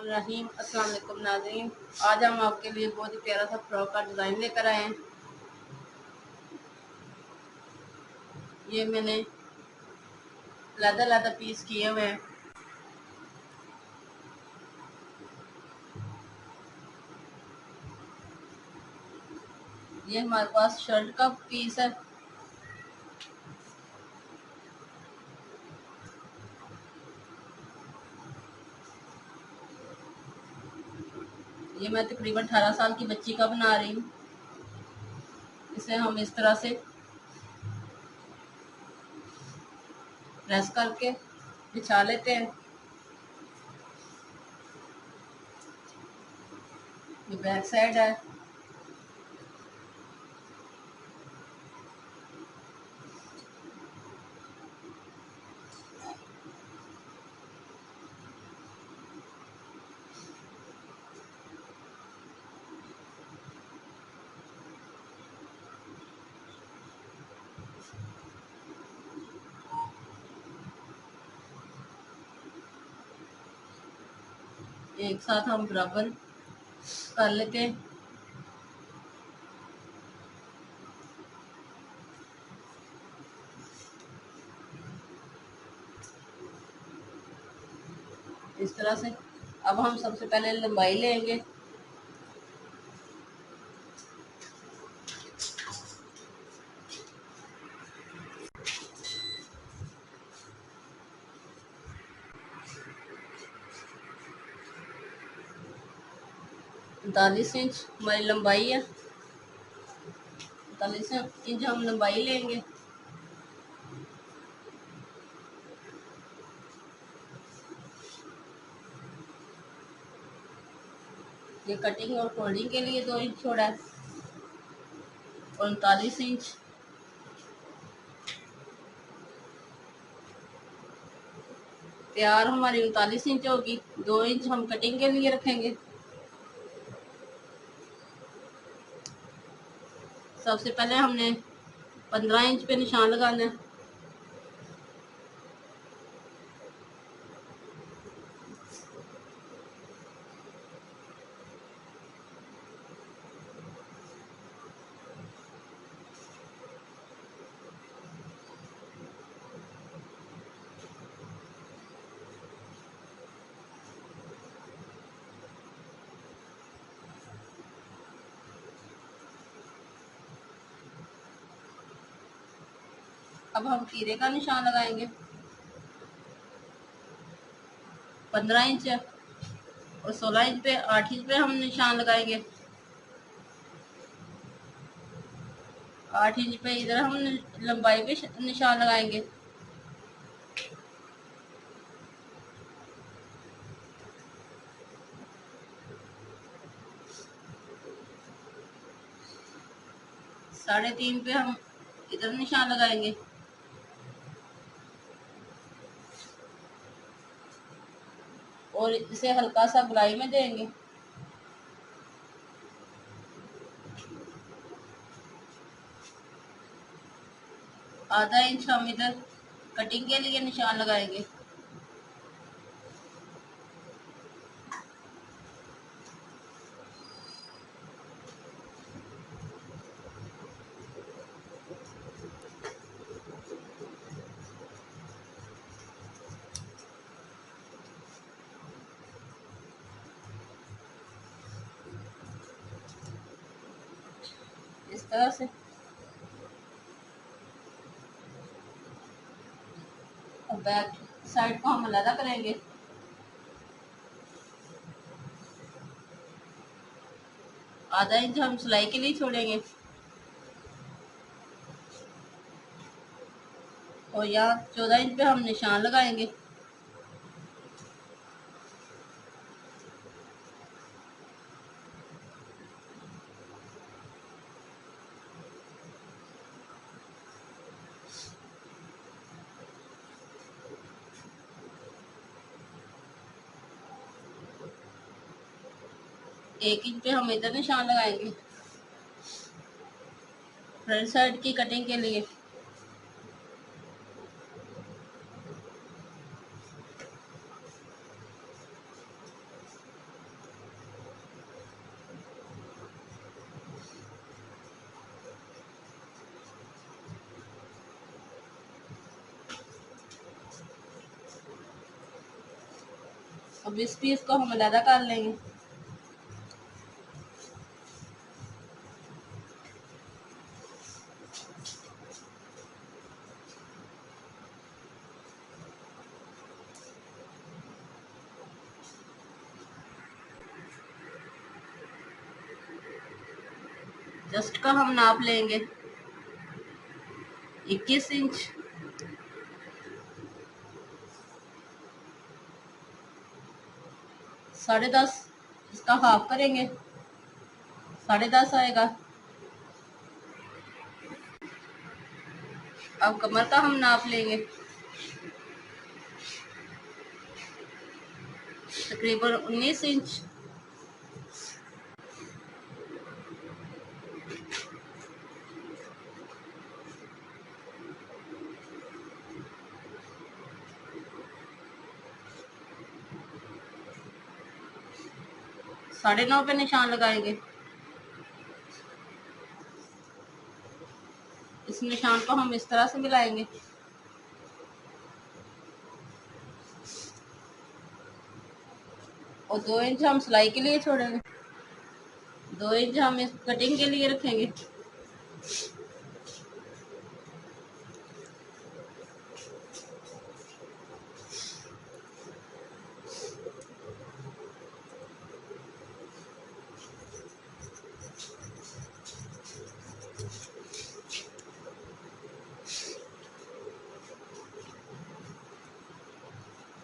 बिस्मिल्लाहिर्रहमानिर्रहीम। अस्सलाम वालेकुम नाज़रीन, आज हम आपके लिए बहुत ही प्यारा सा फ्रॉक का डिज़ाइन लेकर आए हैं। ये मैंने लदा पीस किए हुए हैं। ये हमारे पास शर्ट का पीस है। ये मैं तकरीबन 18 साल की बच्ची का बना रही हूँ। इसे हम इस तरह से प्रेस करके बिछा लेते हैं। ये बैक साइड है। एक साथ हम बराबर कर लेते हैं। इस तरह से अब हम सबसे पहले लंबाई लेंगे। पैंतालीस इंच हमारी लंबाई है। 45 इंच हम लंबाई लेंगे। ये कटिंग और फोल्डिंग के लिए 2 इंच छोड़ा है। 39 इंच तैयार हमारी 39 इंच होगी। 2 इंच हम कटिंग के लिए रखेंगे। सबसे पहले हमने 15 इंच पे निशान लगाना है। अब हम तीरे का निशान लगाएंगे। 15 इंच है और 16 इंच पे 8 इंच पे हम निशान लगाएंगे। 8 इंच पे इधर हम लंबाई पे निशान लगाएंगे। साढ़े 3 पे हम इधर निशान लगाएंगे। और इसे हल्का सा गुलाई में देंगे। आधा इंच हम इधर कटिंग के लिए निशान लगाएंगे। इस तरह से अब बैक साइड को हम अलग करेंगे। आधा इंच हम सिलाई के लिए छोड़ेंगे और यहाँ 14 इंच पे हम निशान लगाएंगे। एक इंच पे हम इधर निशान लगाएंगे फ्रंट साइड की कटिंग के लिए। अब इस पीस को हम अलग कर लेंगे। जस्ट का हम नाप लेंगे 21 इंच। 10.5 इसका हाफ करेंगे, 10.5 आएगा। अब कमर का हम नाप लेंगे, तकरीबन 19 इंच। साढ़े 9 पे निशान लगाएंगे। इस निशान को हम इस तरह से मिलाएंगे और 2 इंच हम सिलाई के लिए छोड़ेंगे, 2 इंच हम इस कटिंग के लिए रखेंगे।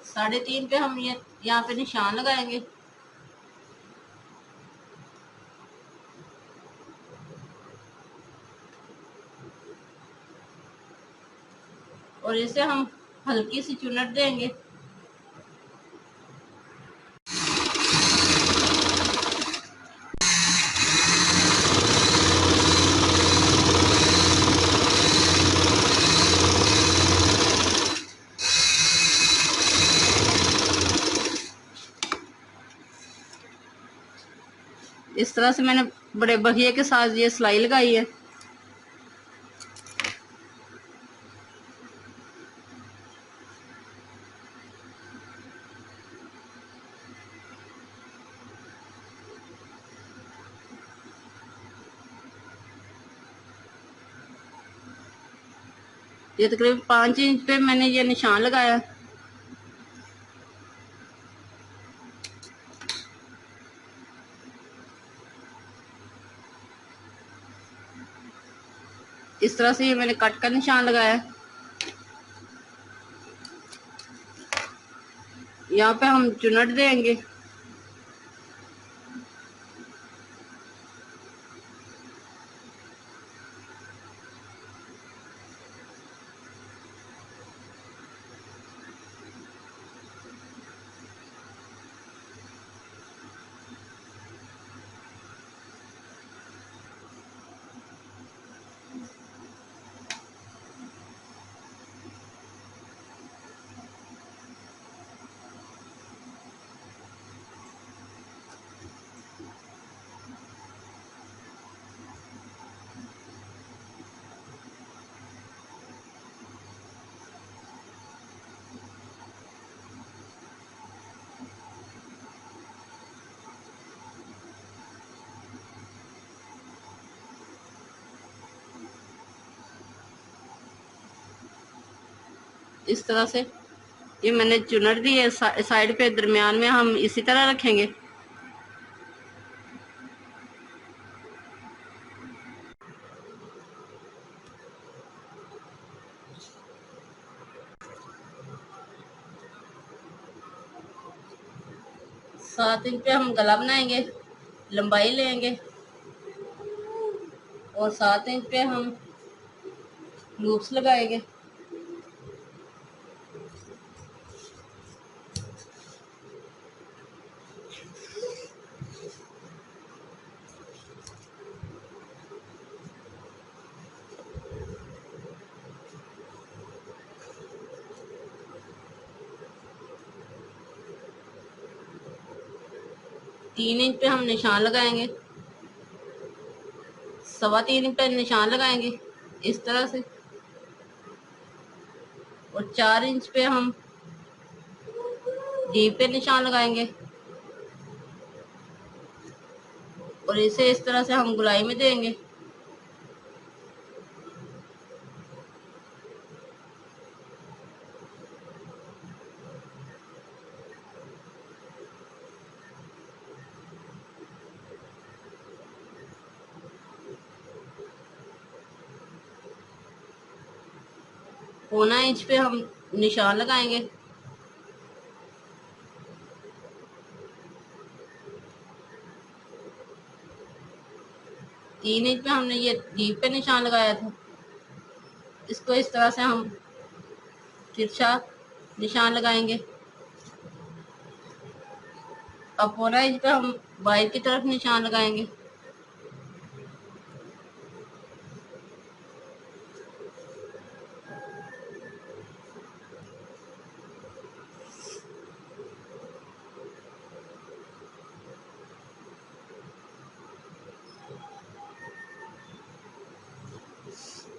साढ़े 3 पे हम ये यहाँ पे निशान लगाएंगे। और इसे हम हल्की सी चुनट देंगे। इस तरह से मैंने बड़े बहिए के साथ ये सिलाई लगाई है। ये तकरीबन 5 इंच पे मैंने ये निशान लगाया। इस तरह से ये मैंने कट का निशान लगाया। यहाँ पे हम चुनट देंगे। इस तरह से ये मैंने चुनट दी है। साइड पे दरमियान में हम इसी तरह रखेंगे। सात इंच पे हम गला बनाएंगे, लंबाई लेंगे और 7 इंच पे हम लूप्स लगाएंगे। तीन इंच पे हम निशान लगाएंगे, 3.25 इंच पे निशान लगाएंगे इस तरह से और 4 इंच पे हम जीभ पे निशान लगाएंगे और इसे इस तरह से हम गुलाई में देंगे। पौना इंच पे हम निशान लगाएंगे। तीन इंच पे हमने ये जीभ पे निशान लगाया था, इसको इस तरह से हम तिरछा निशान लगाएंगे। अब पौना इंच पे हम बाहर की तरफ निशान लगाएंगे।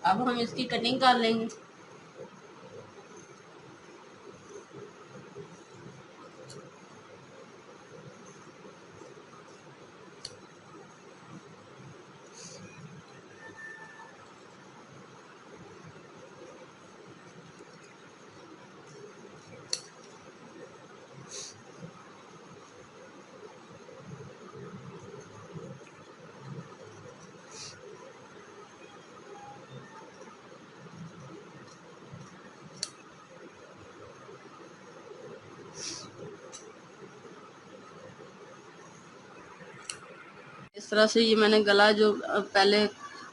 अब हम इसकी कटिंग कर लेंगे। इस तरह से ये मैंने गला जो पहले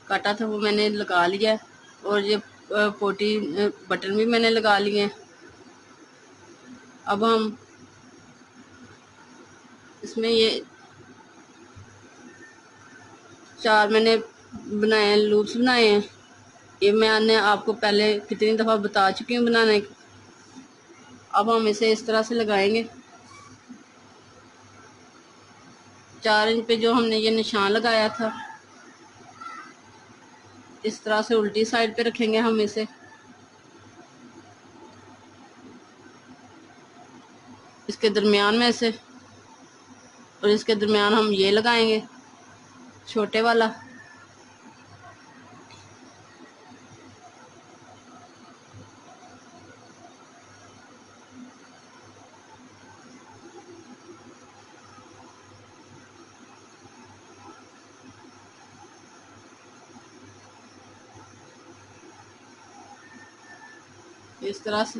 काटा था वो मैंने लगा लिया है और ये पोटी बटन भी मैंने लगा लिए हैं। अब हम इसमें ये 4 मैंने बनाए हैं, लूप्स बनाए हैं। ये मैंने आपको पहले कितनी दफ़ा बता चुकी हूँ बनाने। अब हम इसे इस तरह से लगाएंगे। 4 इंच पे जो हमने ये निशान लगाया था, इस तरह से उल्टी साइड पे रखेंगे हम इसे। इसके दरमियान में से और इसके दरमियान हम ये लगाएंगे छोटे वाला। इस तरह से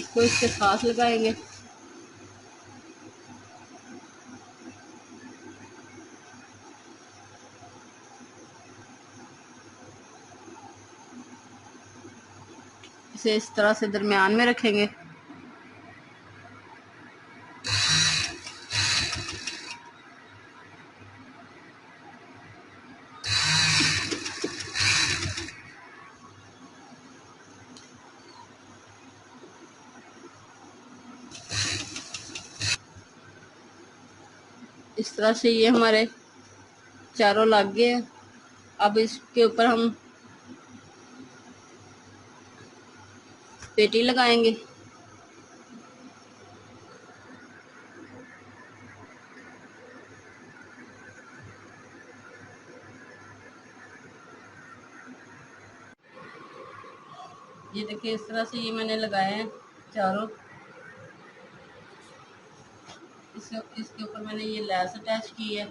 इसको इसके साथ लगाएंगे। इसे इस तरह से दरमियान में रखेंगे। इस तरह से ये हमारे चारों लग गए हैं। अब इसके ऊपर हम पेटी लगाएंगे। ये देखिए इस तरह से ये मैंने लगाए हैं चारों। इसके ऊपर मैंने ये लैस अटैच की है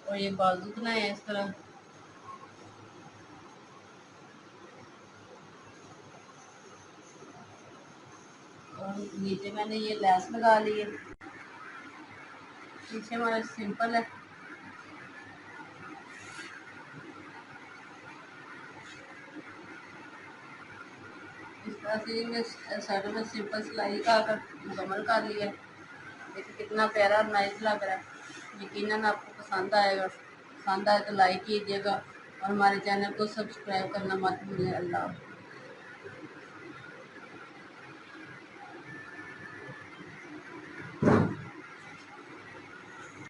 और ये बाजू बनाए हैं इस तरह। और नीचे मैंने ये लैस लगा ली है। पीछे हमारा सिंपल है। असली में शर्ट में सिंपल सिलाई का मुकम्मल कर लिया। देखिए कितना प्यारा और नाइस लग रहा है। यकीनन आपको पसंद आएगा। पसंद आए तो लाइक कीजिएगा और हमारे चैनल को सब्सक्राइब करना मत भूलिए। अल्लाह।